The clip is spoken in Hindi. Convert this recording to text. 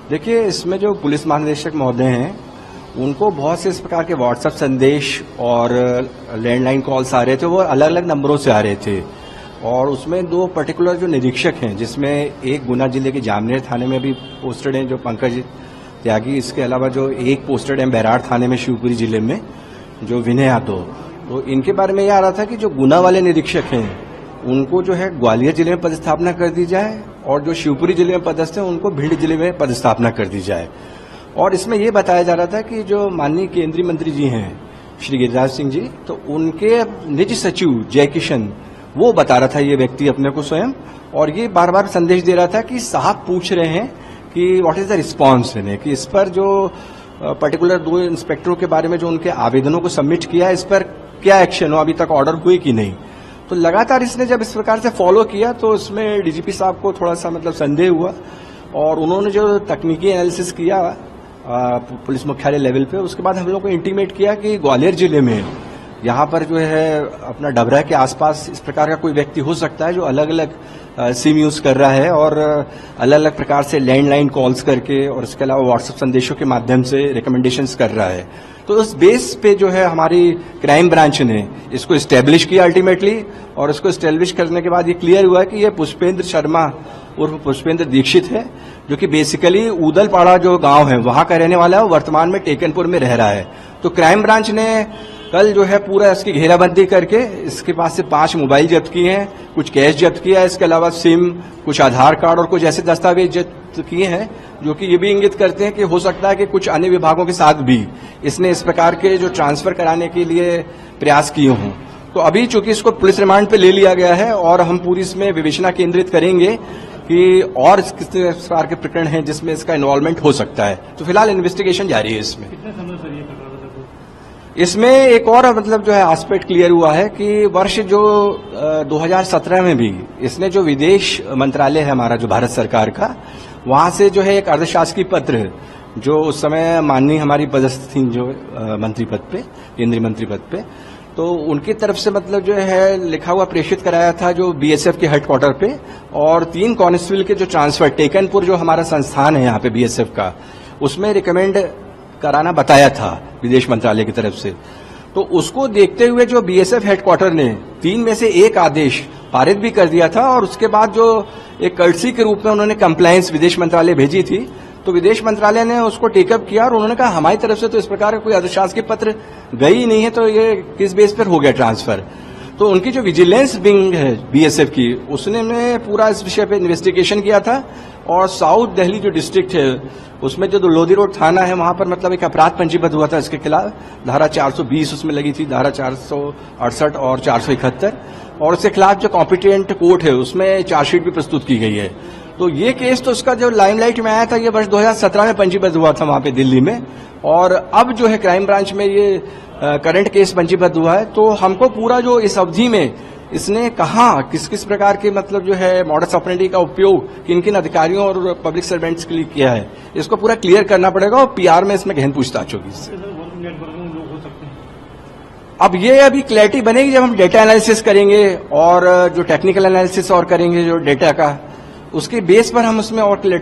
देखिए, इसमें जो पुलिस महानिदेशक महोदय हैं, उनको बहुत से इस प्रकार के व्हाट्सएप संदेश और लैंडलाइन कॉल्स आ रहे थे, वो अलग अलग नंबरों से आ रहे थे। और उसमें दो पर्टिकुलर जो निरीक्षक हैं, जिसमें एक गुना जिले के जामनेर थाने में भी पोस्टेड हैं जो पंकज त्यागी, इसके अलावा जो एक पोस्टेड है बैराड़ थाने में शिवपुरी जिले में जो विनय यादव। तो इनके बारे में यह आ रहा था कि जो गुना वाले निरीक्षक हैं उनको जो है ग्वालियर जिले में पदस्थापना कर दी जाए और जो शिवपुरी जिले में पदस्थ हैं उनको भिंड जिले में पदस्थापना कर दी जाए। और इसमें यह बताया जा रहा था कि जो माननीय केंद्रीय मंत्री जी हैं श्री गिरिराज सिंह जी, तो उनके निज सचिव जय किशन, वो बता रहा था ये व्यक्ति अपने को स्वयं, और ये बार बार संदेश दे रहा था कि साहब पूछ रहे हैं कि व्हाट इज द रिस्पॉन्स, कि इस पर जो पर्टिकुलर दो इंस्पेक्टरों के बारे में जो उनके आवेदनों को सबमिट किया, इस पर क्या एक्शन हो, अभी तक ऑर्डर हुए कि नहीं। तो लगातार इसने जब इस प्रकार से फॉलो किया तो इसमें डीजीपी साहब को थोड़ा सा संदेह हुआ, और उन्होंने जो तकनीकी एनालिसिस किया पुलिस मुख्यालय लेवल पे, उसके बाद हम लोग को इंटीमेट किया कि ग्वालियर जिले में यहाँ पर जो है अपना डबरा के आसपास इस प्रकार का कोई व्यक्ति हो सकता है जो अलग अलग सिम यूज कर रहा है और अलग अलग प्रकार से लैंडलाइन कॉल्स करके और इसके अलावा व्हाट्सएप संदेशों के माध्यम से रिकमेंडेशंस कर रहा है। तो उस बेस पे जो है हमारी क्राइम ब्रांच ने इसको स्टैब्लिश किया अल्टीमेटली, और इसको स्टैब्लिश करने के बाद ये क्लियर हुआ कि ये पुष्पेंद्र शर्मा उर्फ पुष्पेंद्र दीक्षित है, जो कि बेसिकली ऊदलपाड़ा जो गांव है वहां का रहने वाला है, वर्तमान में टेकनपुर में रह रहा है। तो क्राइम ब्रांच ने कल जो है पूरा इसकी घेराबंदी करके इसके पास से 5 मोबाइल जब्त किए हैं, कुछ कैश जब्त किया है, इसके अलावा सिम, कुछ आधार कार्ड और कुछ ऐसे दस्तावेज जब्त किए हैं जो कि ये भी इंगित करते हैं कि हो सकता है कि कुछ अन्य विभागों के साथ भी इसने इस प्रकार के जो ट्रांसफर कराने के लिए प्रयास किए हों। तो अभी चूंकि इसको पुलिस रिमांड पे ले लिया गया है और हम पूरी इसमें विवेचना केंद्रित करेंगे कि और किस प्रकार के प्रकरण हैं जिसमें इसका इन्वॉल्वमेंट हो सकता है। तो फिलहाल इन्वेस्टिगेशन जारी है इसमें। इसमें एक और जो है एस्पेक्ट क्लियर हुआ है कि वर्ष जो 2017 में भी इसने जो विदेश मंत्रालय है हमारा जो भारत सरकार का, वहां से जो है एक अर्धशासकीय पत्र जो उस समय माननीय हमारी पदस्थ थी जो मंत्री पद पे, केंद्रीय मंत्री पद पे, तो उनकी तरफ से जो है लिखा हुआ प्रेषित कराया था जो बीएसएफ के हेडक्वार्टर पे, और 3 कांस्टेबल के जो ट्रांसफर टेकनपुर जो हमारा संस्थान है यहाँ पे बीएसएफ का, उसमें रिकमेंड कराना बताया था विदेश मंत्रालय की तरफ से। तो उसको देखते हुए जो बीएसएफ हेडक्वार्टर ने 3 में से 1 आदेश पारित भी कर दिया था, और उसके बाद जो एक कर्टसी के रूप में उन्होंने कंप्लायंस विदेश मंत्रालय भेजी थी, तो विदेश मंत्रालय ने उसको टेकअप किया और उन्होंने कहा हमारी तरफ से तो इस प्रकार का कोई अधिशासकीय पत्र गई नहीं है, तो ये किस बेस पर हो गया ट्रांसफर। तो उनकी जो विजिलेंस विंग है बीएसएफ की, उसने पूरा इस विषय पे इन्वेस्टिगेशन किया था, और साउथ दिल्ली जो डिस्ट्रिक्ट है उसमें जो लोधी रोड थाना है वहां पर एक अपराध पंजीबद्ध हुआ था इसके खिलाफ, धारा 420 उसमें लगी थी, धारा 468 और 471, और उसके खिलाफ जो कॉम्पिटेंट कोर्ट है उसमें चार्जशीट भी प्रस्तुत की गई है। तो ये केस तो उसका जो लाइमलाइट में आया था ये वर्ष 2017 में पंजीबद्ध हुआ था वहां पे दिल्ली में, और अब जो है क्राइम ब्रांच में ये करंट केस पंजीबद्ध हुआ है। तो हमको पूरा जो इस अवधि में इसने कहां किस किस प्रकार के जो है मॉडस ऑपरेंडी का उपयोग किन किन अधिकारियों और पब्लिक सर्वेंट्स के लिए किया है, इसको पूरा क्लियर करना पड़ेगा, और पीआर में इसमें गहन पूछताछ होगी इससे। अब ये अभी क्लैरिटी बनेगी जब हम डेटा एनालिसिस करेंगे और जो टेक्निकल एनालिसिस और करेंगे जो डेटा का, उसके बेस पर हम उसमें और क्लैरिटी